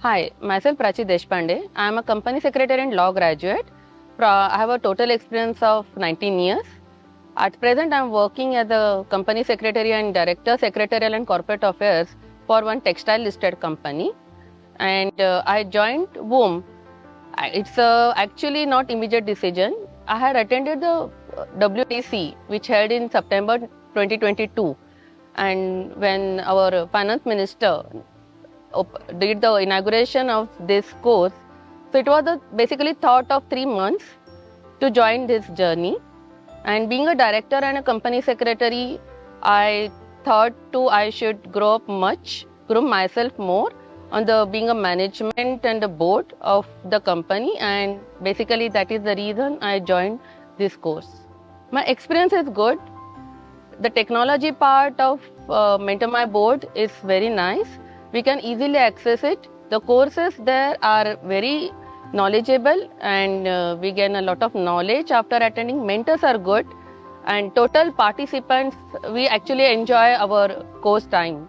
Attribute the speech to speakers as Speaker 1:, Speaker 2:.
Speaker 1: Hi, myself Prachi Deshpande. I am a company secretary and law graduate. I have a total experience of 19 years. At present, I am working as a company secretary and director, secretarial and corporate affairs for one textile listed company. And I joined WOM. It's actually not immediate decision. I had attended the WTC, which held in September 2022. And when our finance minister did the inauguration of this course. So it was basically thought of 3 months to join this journey. And being a director and a company secretary, I thought too I should groom myself more on the being a management and the board of the company, and basically that is the reason I joined this course. My experience is good. The technology part of Mentor My Board is very nice. We can easily access it. The courses there are very knowledgeable, and we gain a lot of knowledge after attending. Mentors are good, and total participants, we actually enjoy our course time.